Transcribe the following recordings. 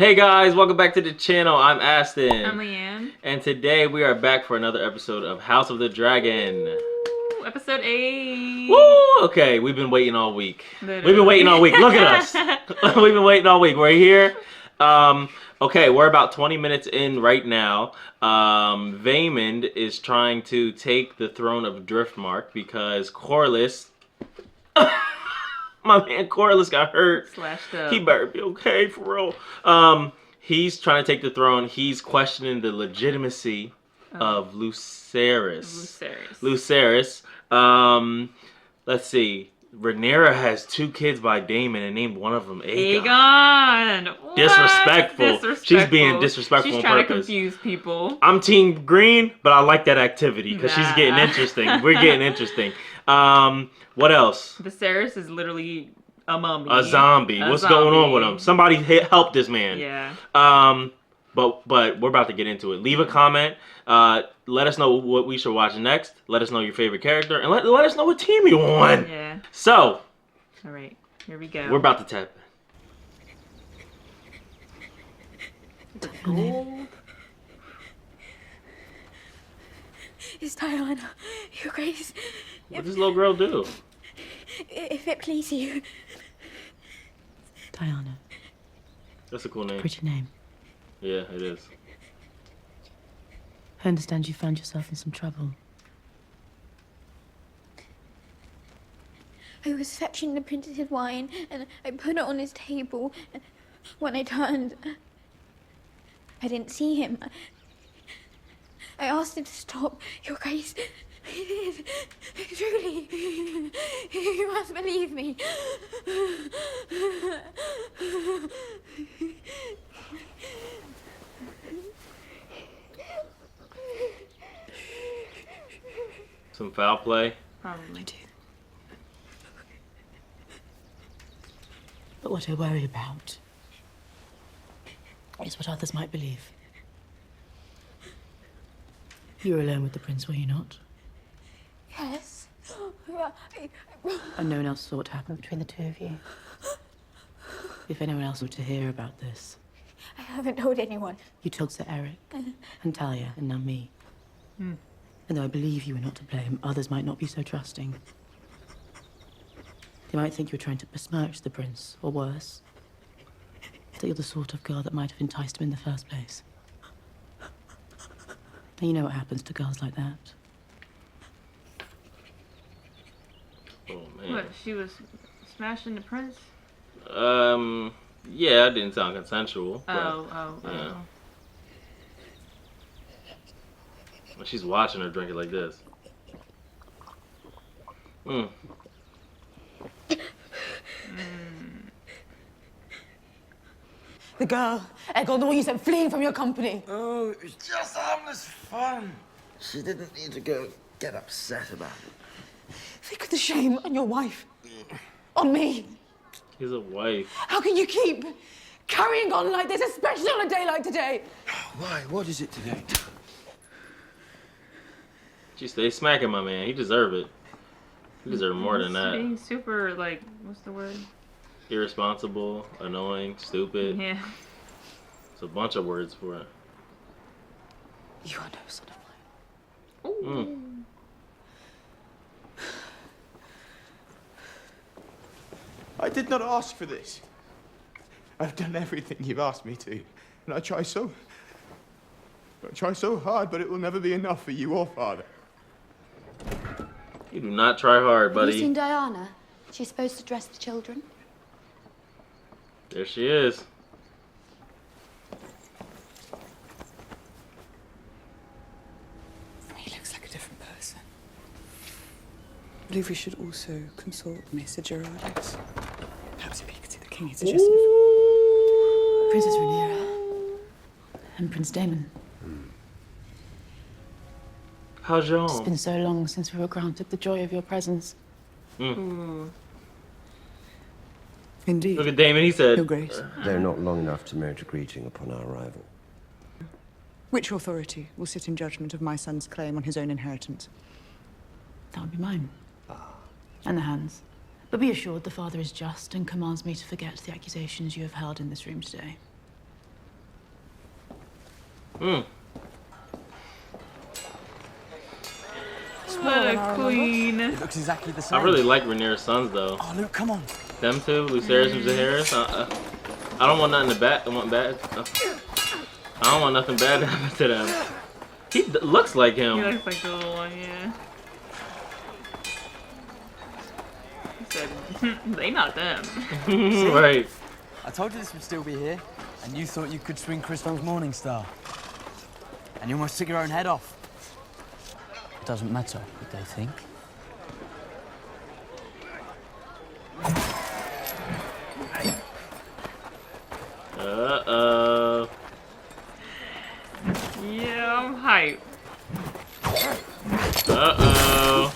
Hey guys, welcome back to the channel. I'm Aston. I'm Leanne. And today we are back for another episode of House of the Dragon. Ooh, episode 8. Woo! Okay, we've been waiting all week. Literally. We've been waiting all week. Look at us. We've been waiting all week. We're here. Okay, we're about 20 minutes in right now. Vaymond is trying to take the throne of Driftmark because Corlys... My man Corlys got hurt. Slashed up. He better be okay for real. He's trying to take the throne. He's questioning the legitimacy of Lucerys. Lucerys. Let's see. Rhaenyra has 2 kids by Daemon and named one of them Aegon. What? Disrespectful. She's being disrespectful on purpose. She's trying to confuse people. I'm Team Green, but I like that activity because she's getting interesting. We're getting interesting. What else? Viserys is literally a mummy. A zombie. What's going on with him? Somebody help this man. Yeah. But we're about to get into it. Leave a comment. Let us know what we should watch next. Let us know your favorite character. And let us know what team you on. Yeah. So. All right. Here we go. We're about to tap. Gold. It's Diana, Your Grace. What does this little girl do? If it please you. Diana. That's a cool name. Pretty name. Yeah, it is. I understand you found yourself in some trouble. I was fetching the printed wine and I put it on his table. And when I turned, I didn't see him. I asked him to stop, Your Grace. He did. Truly. You must believe me. Some foul play. Probably. But what I worry about is what others might believe. You were alone with the prince, were you not? Yes. And no one else saw what happened between the two of you? If anyone else were to hear about this. I haven't told anyone. You told Sir Eric, and Talia, and now me. And though I believe you were not to blame, others might not be so trusting. They might think you're trying to besmirch the prince, or worse, that you're the sort of girl that might have enticed him in the first place. And you know what happens to girls like that. Oh, man. What? She was smashing the prince? Yeah, it didn't sound consensual. Oh. She's watching her drink it like this. The girl, Egon, the one you sent fleeing from your company. Oh, it was just harmless fun. She didn't need to go get upset about it. Think of the shame on your wife. On me. He's a wife. How can you keep carrying on like this, especially on a day like today? Why? What is it today? She stay smacking my man. He deserve it. He deserve more than that. Being super, like, what's the word? Irresponsible, annoying, stupid. Yeah. It's a bunch of words for it. You are no son of mine. I did not ask for this. I've done everything you've asked me to. And I try so hard, but it will never be enough for you or Father. You do not try hard, Have you buddy. seen Diana? She's supposed to dress the children. There she is. He looks like a different person. I believe we should also consult Mr. Gerardis. Perhaps if he could see the king, he suggested. Princess Rhaenyra and Prince Daemon. How's your It's home? been so long since we were granted the joy of your presence. Indeed. Look at Damon. He said, Your Grace. They're not long enough to merit a greeting upon our arrival. Which authority will sit in judgment of my son's claim on his own inheritance? That would be mine. And the hands. But be assured the father is just and commands me to forget the accusations you have held in this room today. Mm. What a queen. It looks exactly the same. I really like Rhaenyra's sons though. Oh, Luke, come on. Them two, Lucerys and Jaehaerys. I don't want nothing bad. I want bad. I don't want nothing bad to happen to them. He looks like He him. looks like the little one, yeah. He said, they not them. Right. I told you this would still be here, and you thought you could swing Crystal's Morning Star. And you almost took your own head off. It doesn't matter what they think. Uh-oh. Yeah, I'm hyped. Uh-oh.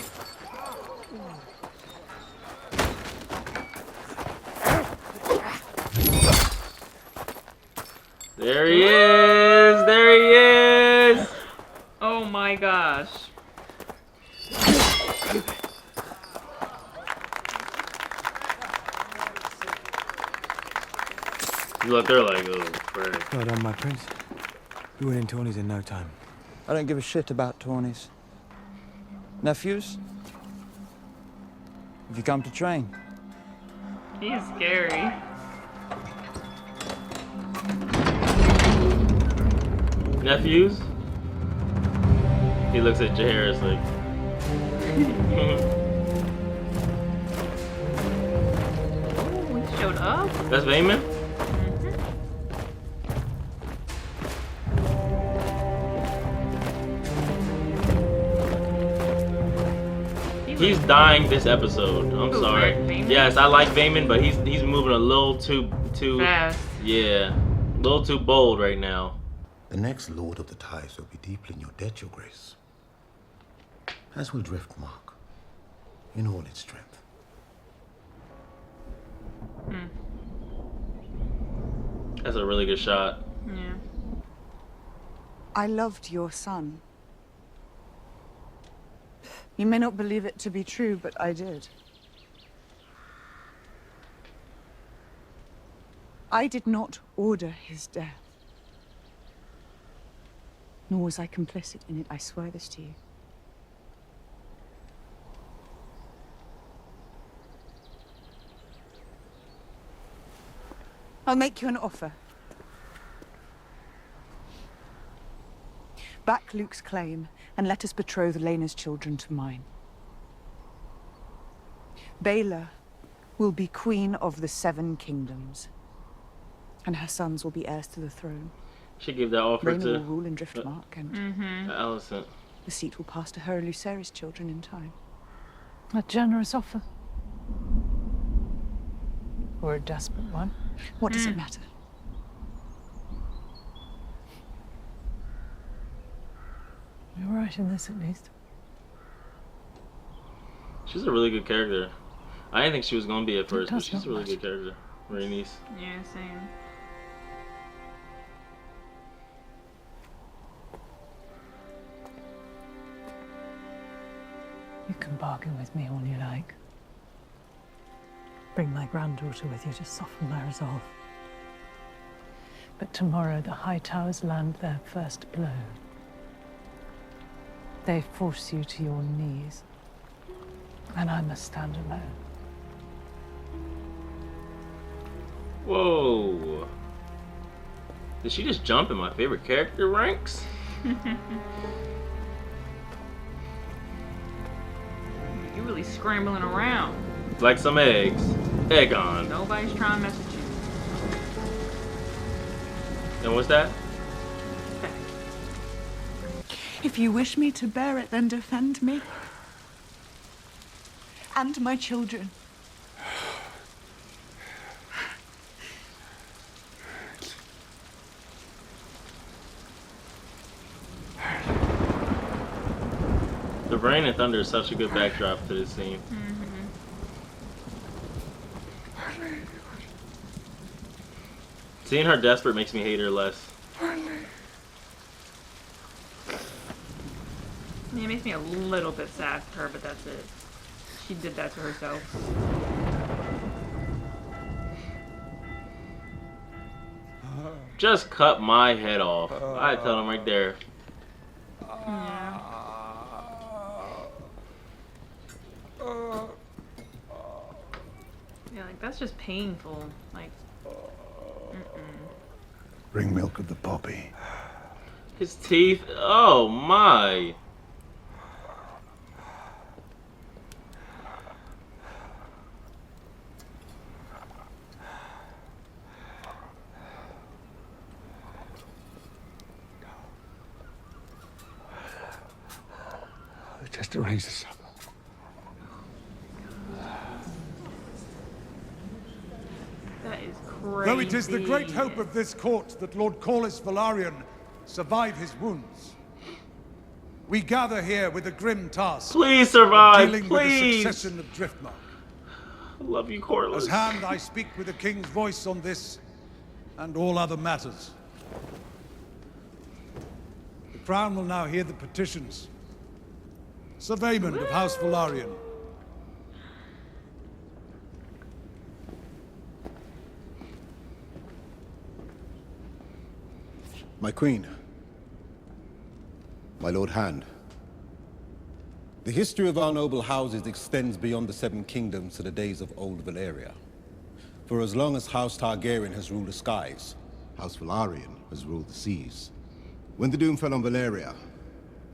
There he is! There he is! Oh my gosh. Look, they're like, oh, frick. Well done, my prince. You win in Tawny's in no time. I don't give a shit about Tawny's. Nephews? Have you come to train? He's scary. Nephews? He looks at Jaehaerys like... Oh, he showed up? That's Vaemon? He's dying this episode. I'm Who, sorry. Vaemon? Yes, I like Vaemon, but he's moving a little too Fast. yeah, a little too bold right now. The next Lord of the Tides will be deeply in your debt, Your Grace. As will Driftmark, in all its strength. That's a really good shot. Yeah. I loved your son. You may not believe it to be true, but I did. I did not order his death. Nor was I complicit in it, I swear this to you. I'll make you an offer. Back Luke's claim, and let us betroth Laena's children to mine. Baela will be queen of the Seven Kingdoms, and her sons will be heirs to the throne. Should give that offer Rhaena to will rule in Driftmark, and Alicent. the seat will pass to her and Lucerys' children in time. A generous offer. Or a desperate one. What does it matter? You're right in this, at least. She's a really good character. I didn't think she was gonna be at first, but does she's a not really matter. good character. Rhaenys. Yeah, same. You can bargain with me all you like. Bring my granddaughter with you to soften my resolve. But tomorrow the High Towers land their first blow. They force you to your knees, and I must stand alone. Whoa. Did she just jump in my favorite character ranks? You're really scrambling around. Like some eggs. Aegon. Nobody's trying to mess with you. And what's that? If you wish me to bear it, then defend me. And my children. The rain and thunder is such a good backdrop to this scene. Seeing her desperate makes me hate her less. Yeah, it makes me a little bit sad for her, but that's it. She did that to herself. Just cut my head off. I tell him right there. Yeah. Yeah, like that's just painful. Like, Bring milk of the poppy. His teeth. Oh my. Just arrange the supper. that is crazy. Though it is the great hope of this court that Lord Corlys Velaryon survive his wounds, we gather here with a grim task. Please survive, dealing please. with the succession of Driftmark. I love you, Corlys. As hand, I speak with the king's voice on this and all other matters. The crown will now hear the petitions. Sir Vaymond of House Velaryon. My queen, my Lord Hand, the history of our noble houses extends beyond the Seven Kingdoms to the days of old Valyria. For as long as House Targaryen has ruled the skies, House Velaryon has ruled the seas. When the doom fell on Valyria,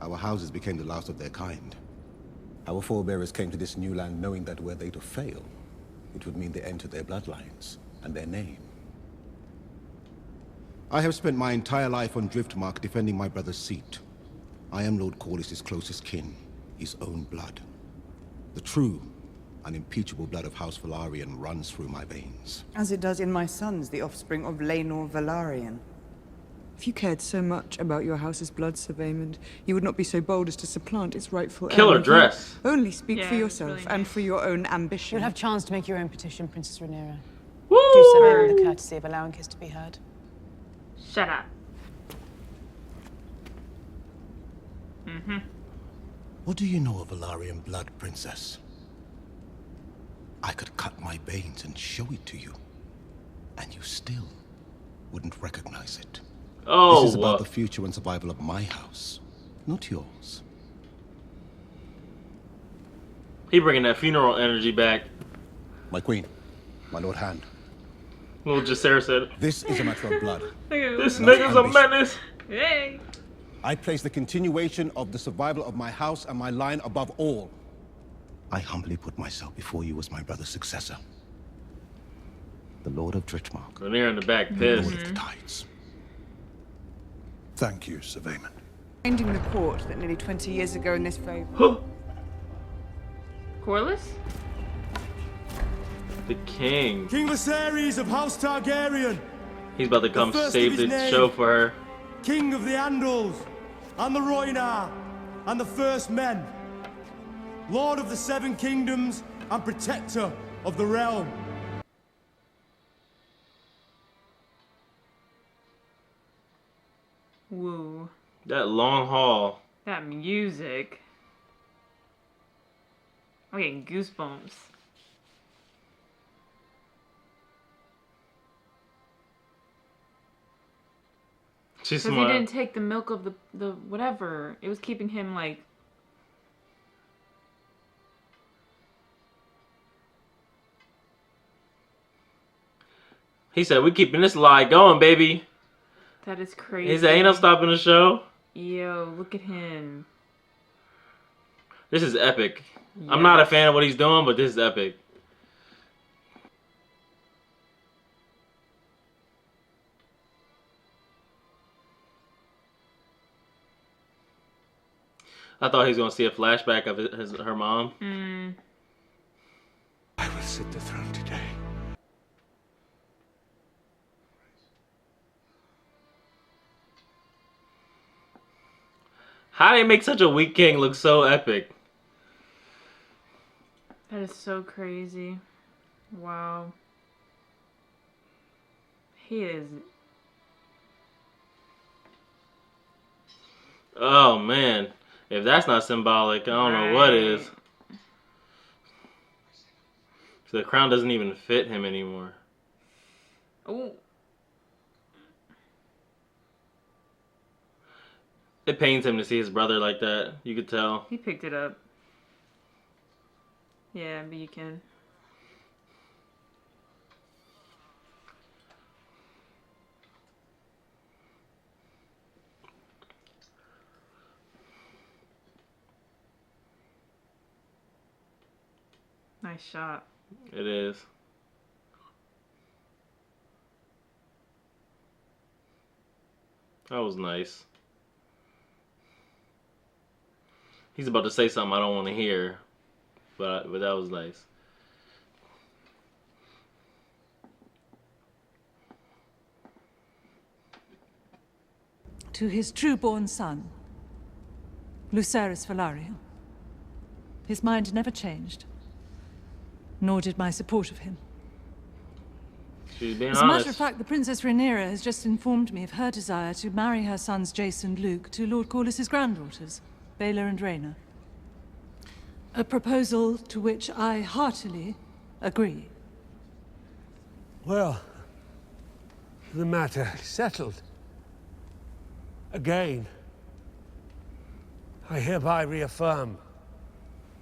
our houses became the last of their kind. Our forebears came to this new land knowing that were they to fail, it would mean the end to their bloodlines and their name. I have spent my entire life on Driftmark defending my brother's seat. I am Lord Corlys' closest kin, his own blood. The true, unimpeachable blood of House Velaryon runs through my veins. As it does in my sons, the offspring of Laenor Velaryon. If you cared so much about your house's blood, Sir Vaymond, you would not be so bold as to supplant its rightful Killer heir. dress. Only speak Yeah, for it's yourself really and nice. for your own ambition. You'll have chance to make your own petition, Princess Rhaenyra. Woo! Do Sir Vaymond the courtesy of allowing his to be heard. Shut up. What do you know of Velaryon blood, Princess? I could cut my veins and show it to you, and you still wouldn't recognize it. Oh, This is about the future and survival of my house, not yours. he bringing that funeral energy back. My queen, my Lord Hand, Little Jacaerys said, this is a matter of blood. "This not nigga's a ambition. menace." Hey. I place the continuation of the survival of my house and my line above all. I humbly put myself before you as my brother's successor. The Lord of Driftmark. Rhaenyra in the back, Lord pissed. of the Tides. Thank you, Sir Vaymond. Reminding the court that nearly 20 years ago in this very... Corlys? The king. King Viserys of House Targaryen, He's about to come first save of the his name. show for her. King of the Andals, and the Rhoynar, and the First Men, Lord of the Seven Kingdoms, and Protector of the Realm. Woo. That long haul. That music. I'm getting goosebumps. She's Because he smart. didn't take the milk of the whatever. It was keeping him like... He said, "We keeping this lie going, baby." That is crazy. He said, "Ain't no stopping the show." Yo, look at him. This is epic. I'm not a fan of what he's doing, but this is epic. I thought he was gonna see a flashback of her mom. I will sit the throne today. How do they make such a weak king look so epic? That is so crazy. Wow. He is... Oh man, if that's not symbolic, I don't know what is. So the crown doesn't even fit him anymore. Oh. It pains him to see his brother like that. You could tell. He picked it up. Yeah, but you can. Nice shot. It is. That was nice. He's about to say something I don't want to hear, but that was nice. To his true-born son, Lucerys Velaryon. His mind never changed, nor did my support of him. She's being As a honest. matter of fact, the Princess Rhaenyra has just informed me of her desire to marry her sons Jace and Luke to Lord Corlys's granddaughters, Baela and Rhaena. A proposal to which I heartily agree. Well, the matter is settled. Again, I hereby reaffirm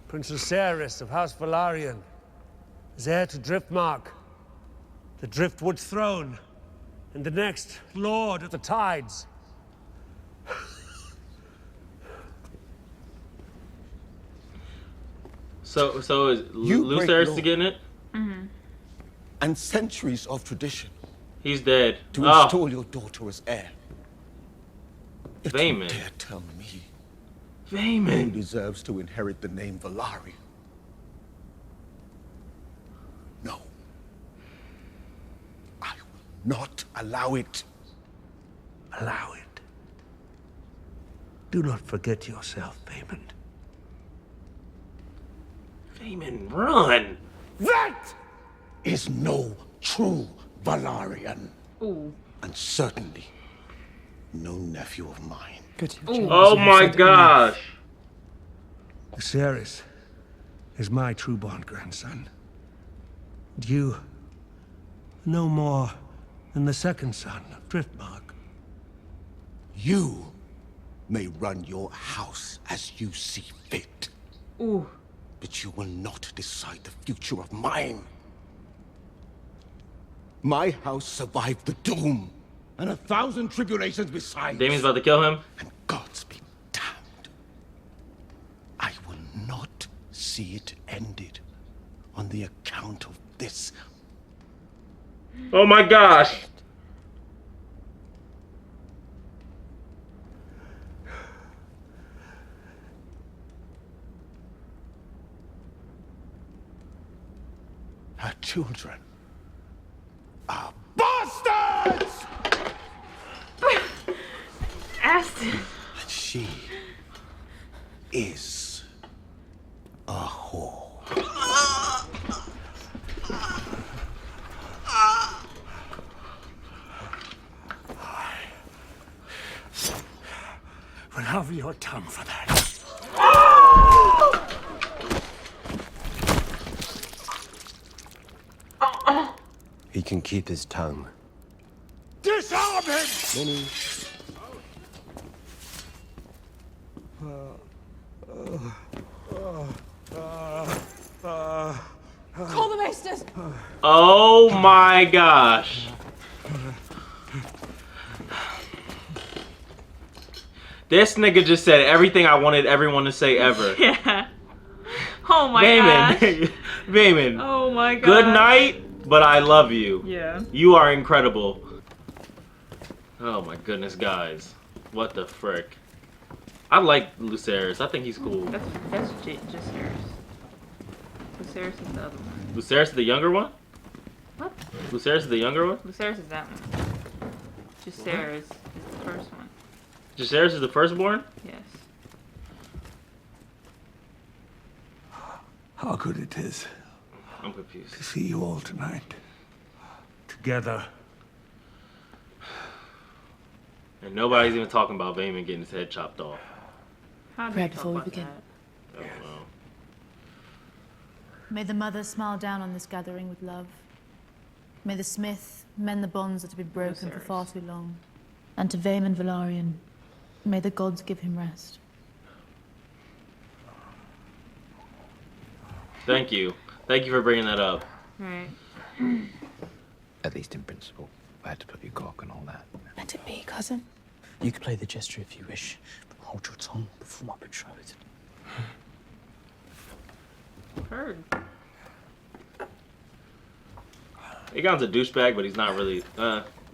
Prince Lucerys of House Velaryon is heir to Driftmark, the Driftwood throne, and the next Lord of the Tides. So is You break Lucerys law. getting it? And centuries of tradition He's dead. to Oh, install your daughter as heir. If you Vaemon. dare tell me who Vaemon. deserves to inherit the name Velaryon? No. I will not allow it. Allow it. Do not forget yourself, Vaemon. Vaemon, run! That is no true Velaryon. Ooh. And certainly no nephew of mine. Good. Oh my gosh! Lucerys is my true-born grandson. And you, no more than the second son of Driftmark. You may run your house as you see fit. Ooh. But you will not decide the future of mine. My house survived the doom, and 1,000 tribulations besides. Damien's about to kill him. And Gods be damned. I will not see it ended on the account of this. Oh my gosh! Her children are bastards! Aston. And she is a whore. Will have your tongue for that. He can keep his tongue. Disarm him! Many. Call the maesters! Oh my gosh! This nigga just said everything I wanted everyone to say ever. Yeah. Oh my Vaemon. gosh. Vaemon. Oh my god. Good night, but I love you. Yeah. You are incredible. Oh my goodness, guys. What the frick? I like Lucerys. I think he's cool. That's Jaceres. Lucerys is the other one. Lucerys is the younger one? What? Lucerys is the younger one? Lucerys is that one. Jaceres is the first one. Jaceres is the firstborn? Yes. How good it is I'm confused. to see you all tonight. Together. And nobody's even talking about Vaemon getting his head chopped off. How did Right we talk before we about begin. that? I don't know. May the Mother smile down on this gathering with love. May the Smith mend the bonds that have been broken for far too long. And to Vaemon Velaryon, May the gods give him rest. Thank you. Thank you for bringing that up. Right. At least in principle. I had to put your cock and all that. Let it be, cousin. You could play the gesture if you wish, but hold your tongue before my betrothed. Heard. Aegon's a douchebag, but he's not really.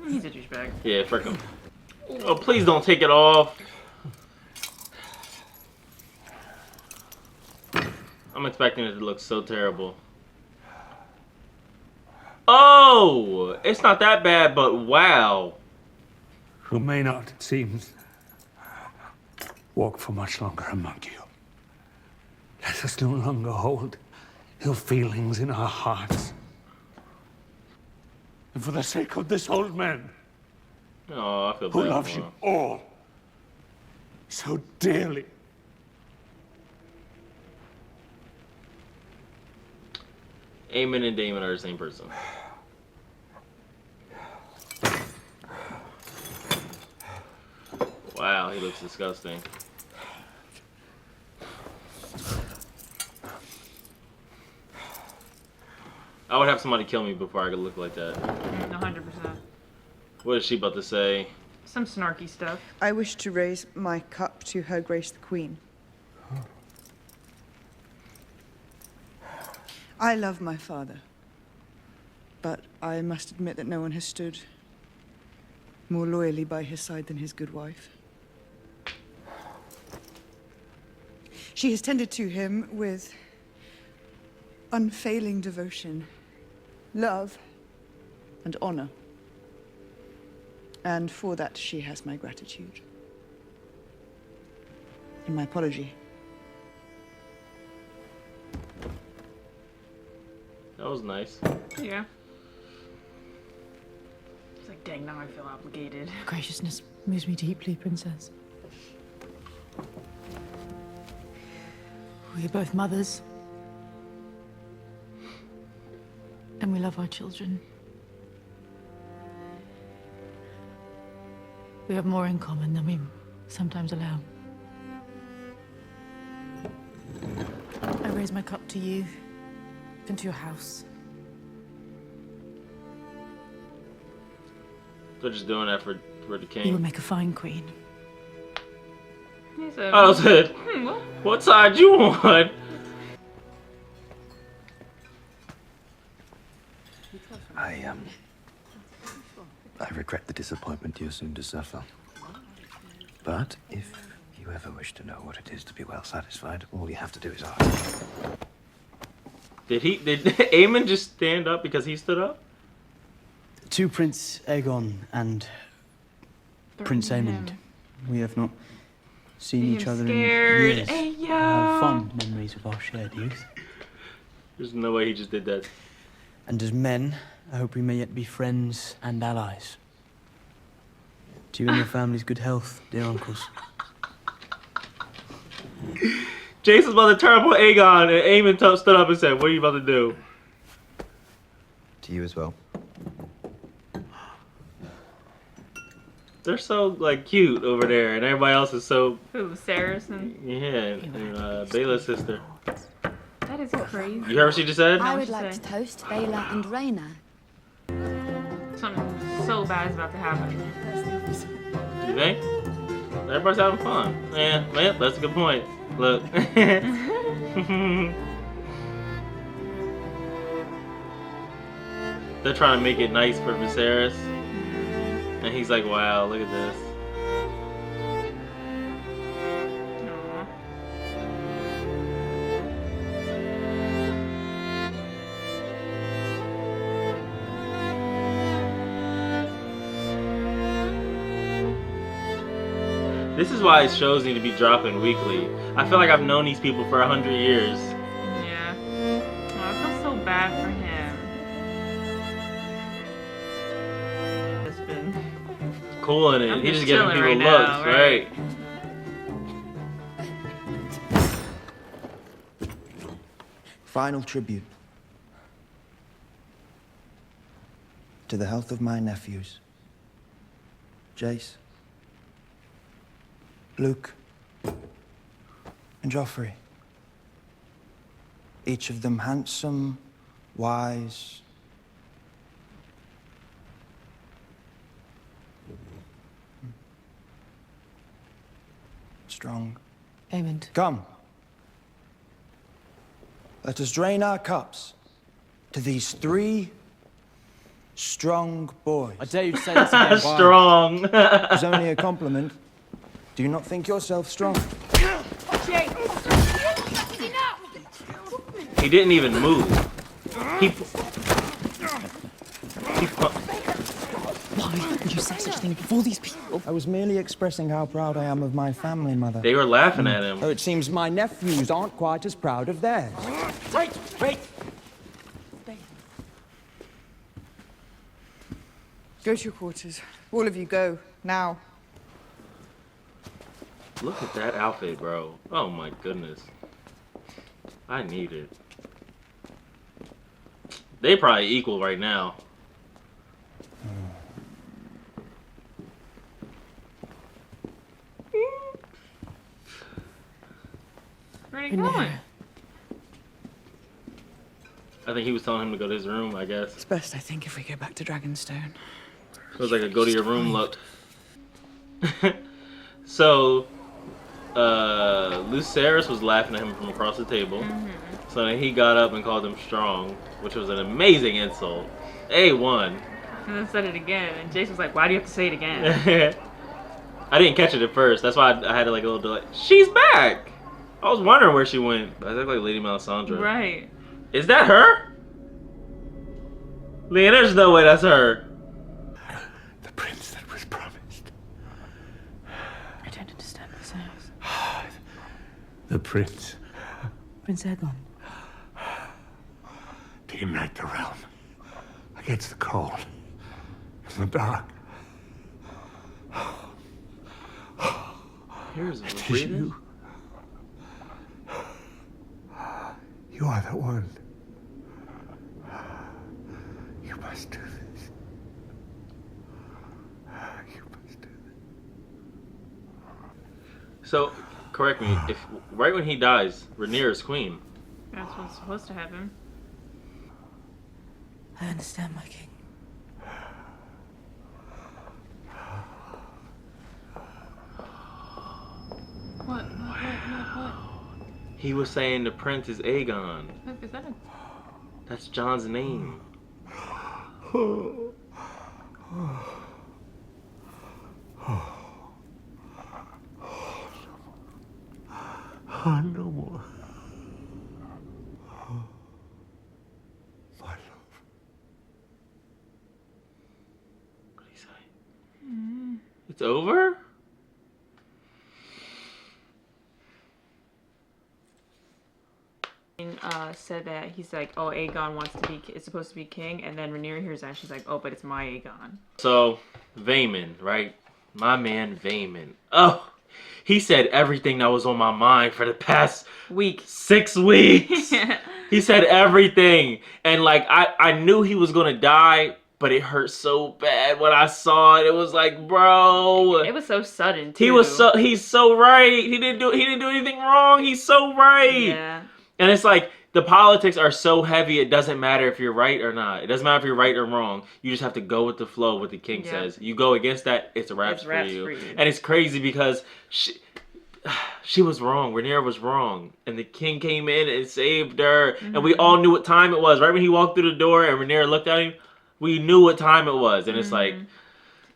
He's a douchebag. Yeah, frick him. Oh, please don't take it off. I'm expecting it to look so terrible. Oh, it's not that bad, but wow. Who may not, it seems, walk for much longer among you. Let us no longer hold ill feelings in our hearts. And for the sake of this old man, Oh, I feel bad. who loves you all so dearly. Aemon and Daemon are the same person. Wow, he looks disgusting. I would have somebody kill me before I could look like that. 100%. What is she about to say? Some snarky stuff. I wish to raise my cup to Her Grace the Queen. I love my father, but I must admit that no one has stood more loyally by his side than his good wife. She has tended to him with unfailing devotion, love, and honor. And for that, she has my gratitude. And my apology. That was nice. Yeah. It's like, dang, now I feel obligated. Your graciousness moves me deeply, Princess. We are both mothers. And we love our children. We have more in common than we sometimes allow. I raise my cup to you and to your house. They're just doing that for the You king. will make a fine queen. He said, I said, what side you on? I regret the disappointment you're soon to suffer. But if you ever wish to know what it is to be well satisfied, all you have to do is ask. Did Aemon just stand up because he stood up? To Prince Aegon and Prince Aemond. We have not seen each other scared. in years. Hey, yo. Have fond memories of our shared youth. There's no way he just did that. And as men, I hope we may yet be friends and allies. To you and your family's good health, dear uncles. Jason's about to turn up on Aegon, and Aemon stood up and said, "What are you about to do?" To you as well. They're so like cute over there, and everybody else is so. Who, Saracen? Yeah, and Baela's sister. That is crazy. You heard what she just said? I would like to toast Baela and Rhaena. Something so bad is about to happen. You think? Everybody's having fun. Yeah, that's a good point. Look. They're trying to make it nice for Viserys. And he's like, wow, look at this. Aww. This is why shows need to be dropping weekly. I feel like I've known these people for 100 years. Yeah. Oh, I feel so bad for him. It's been Cool in it. I'm He's just just giving chilling people right looks, now, right? Final tribute. To the health of my nephews. Jace. Luke, and Joffrey. Each of them handsome, wise. Strong. Aemond. Come. Let us drain our cups to these 3 strong boys. I dare you to say this again. Strong. It's only a compliment. Do you not think yourself strong? He didn't even move. Why would you say such a thing before these people? I was merely expressing how proud I am of my family, Mother. They were laughing at him. Oh, it seems my nephews aren't quite as proud of theirs. Wait! Go to your quarters. All of you go, now. Look at that outfit, bro. Oh my goodness. I need it. They probably equal right now. Where are you going? I think he was telling him to go to his room, I guess. It's best, I think, if we go back to Dragonstone. It was like a go to your room look. So, Lucerys was laughing at him from across the table. So then he got up and called him strong, which was an amazing insult. A1. And then said it again, and Jace was like, why do you have to say it again? I didn't catch it at first. That's why I had like a little delay. She's back! I was wondering where she went. I look like Lady Melisandre. Right. Is that her? Leah, there's no way that's her. The prince that was promised. I don't understand this house. The prince Prince Aegon. to unite the realm against the cold and the dark. Here's It is you. You are the one. You must do this. You must do this. So, correct me, if right when he dies, Rhaenyra is queen. That's what's supposed to happen. I understand, my king. What? He was saying the prince is Aegon. What is that? That's Jon's name. No more. My love. What did he say? It's over? Said that he's like, oh, Aegon wants to be, is supposed to be king, and then Rhaenyra hears that, and she's like, oh, but it's my Aegon. So, Vaemond, right? My man Vaemond. Oh, he said everything that was on my mind for the past week. 6 weeks. He said everything. And like, I knew he was gonna die, but it hurt so bad when I saw it. It was like, bro. It was so sudden, too. He's so right. He didn't do anything wrong. He's so right. Yeah. And it's like, the politics are so heavy, it doesn't matter if you're right or not. It doesn't matter if you're right or wrong. You just have to go with the flow, what the king says. You go against that, it's raps for you. And it's crazy because she was wrong. Rhaenyra was wrong. And the king came in and saved her. And we all knew what time it was. Right when he walked through the door and Rhaenyra looked at him, we knew what time it was. And it's like...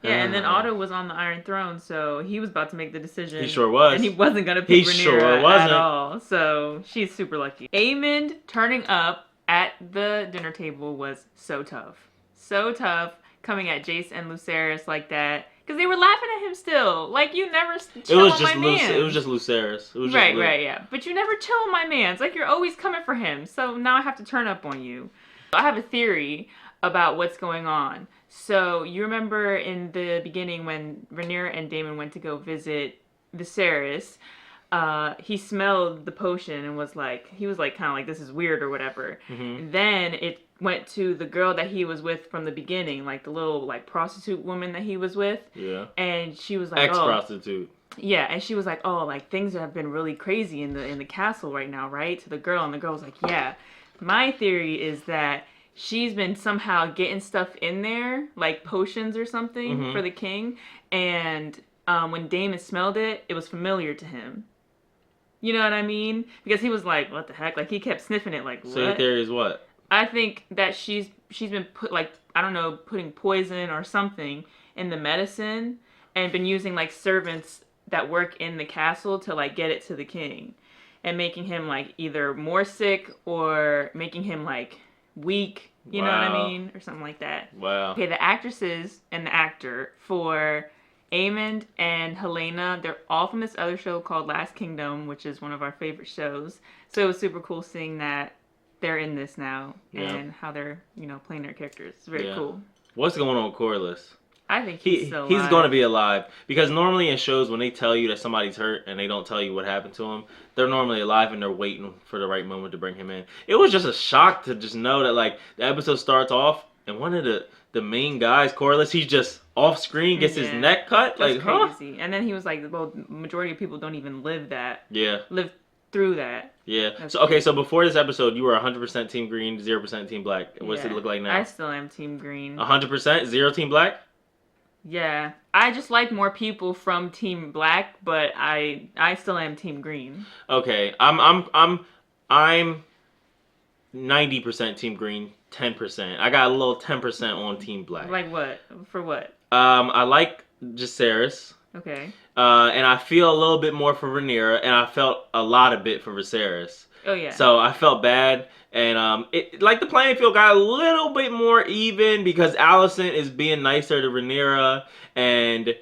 Yeah, and then Otto was on the Iron Throne, so he was about to make the decision. He sure was. And he wasn't going to pick Rhaenyra sure wasn't. at all. So she's super lucky. Aemond turning up at the dinner table was so tough. So tough coming at Jace and Lucerys like that. Because they were laughing at him still. Like, you never chill on my man. It was just Lucerys. It was right, yeah. But you never chill on my man. It's like you're always coming for him. So now I have to turn up on you. I have a theory about what's going on. So you remember in the beginning when Rhaenyra and Daemon went to go visit Viserys, he smelled the potion and was like, kind of like, this is weird or whatever. Then it went to the girl that he was with from the beginning, like the little like prostitute woman that he was with. Yeah. And she was like, ex-prostitute. Yeah, and she was like, "Oh, like things have been really crazy in the castle right now, right?" To the girl, and the girl was like, "Yeah." My theory is that she's been somehow getting stuff in there, like potions or something for the king, and when Daemon smelled it, it was familiar to him. You know what I mean? Because he was like, "What the heck?" Like he kept sniffing it, like, So your theory is what? I think that she's been putting poison or something in the medicine, and been using like servants that work in the castle to like get it to the king, and making him like either more sick or making him like weak. You know what I mean, or something like that. Wow. Okay, the actresses and the actor for Aemond and Helena, they're all from this other show called Last Kingdom, which is one of our favorite shows. So it was super cool seeing that they're in this now and how they're, playing their characters. It's very cool. What's going on with Corlys? I think he's still alive. He's going to be alive. Because normally in shows, when they tell you that somebody's hurt and they don't tell you what happened to him, they're normally alive and they're waiting for the right moment to bring him in. It was just a shock to just know that, like, the episode starts off and one of the main guys, Corlys, he's just off screen, gets his neck cut. That's like, crazy. And then he was like, well, majority of people don't even live through that. Yeah. That's So before this episode, you were 100% Team Green, 0% Team Black. What's it look like now? I still am Team Green. 100%? 0 Team Black? Yeah. I just like more people from Team Black, but I still am Team Green. Okay. I'm 90% Team Green, 10%. I got a little 10% on Team Black. Like what? For what? I like Jacaerys. Okay. And I feel a little bit more for Rhaenyra, and I felt a lot of bit for Viserys. Oh yeah. So I felt bad, and the playing field got a little bit more even because Alicent is being nicer to Rhaenyra, and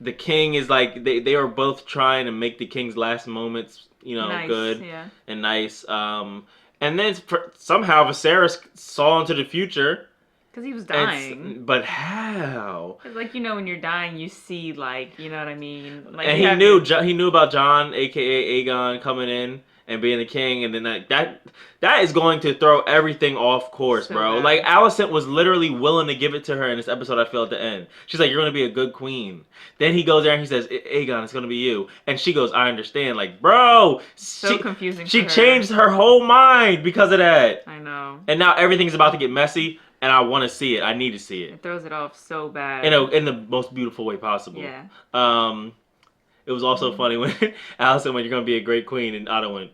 the king is like they are both trying to make the king's last moments, nice, good and nice. And then somehow Viserys saw into the future. Because he was dying. But how? Like, when you're dying, you see, like, you know what I mean? Like, and he knew about Jon, a.k.a. Aegon, coming in and being the king. And then that is going to throw everything off course, bro. Bad. Like, Alicent was literally willing to give it to her in this episode, I feel, at the end. She's like, you're going to be a good queen. Then he goes there and he says, Aegon, it's going to be you. And she goes, I understand. Like, bro. So confusing She for her. changed her whole mind because of that. I know. And now everything's about to get messy. And I want to see it. I need to see it. It throws it off so bad. In the most beautiful way possible. Yeah. It was also funny when Alicent went, you're going to be a great queen, and Otto went,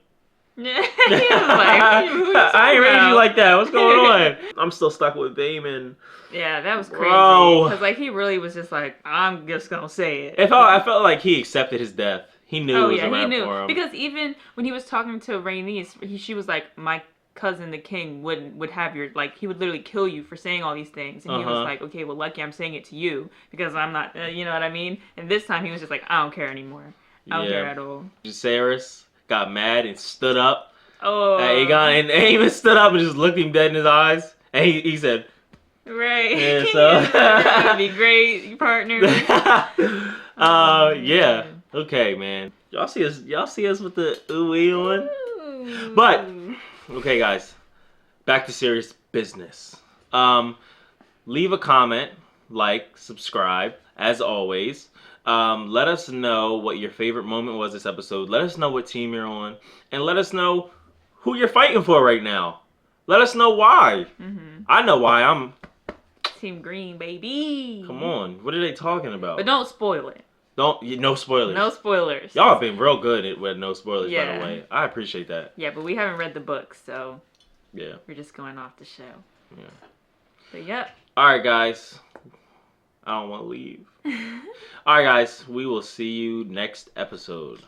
Yeah, he was like, I ain't raised you like that. What's going on? I'm still stuck with Daemon. Yeah, that was crazy. Bro. Because, like, he really was just like, I'm just going to say it. I felt like he accepted his death. He knew it was a wrap for him. Because even when he was talking to Rhaenys, she was like, my cousin the king would have your, like, he would literally kill you for saying all these things, and he was like, okay, well, lucky I'm saying it to you because I'm not, you know what I mean? And this time he was just like, I don't care anymore. I don't care at all. Jacaerys got mad and stood up. Oh. Aegon and Aemon stood up and just looked him dead in his eyes, and he said, right. Yeah, so that'd be great, partner. Yeah. Okay, man. Y'all see us with the ooh-wee on? But okay, guys, back to serious business. Leave a comment, like, subscribe, as always. Let us know what your favorite moment was this episode. Let us know what team you're on, and let us know who you're fighting for right now. Let us know why. Mm-hmm. I know why. I'm Team Green, baby. Come on, what are they talking about? But don't spoil it. No spoilers. No spoilers. Y'all have been real good with no spoilers, by Yeah. the way. I appreciate that. Yeah, but we haven't read the book, so yeah, we're just going off the show. Yeah. But yep. All right, guys. I don't want to leave. All right, guys. We will see you next episode.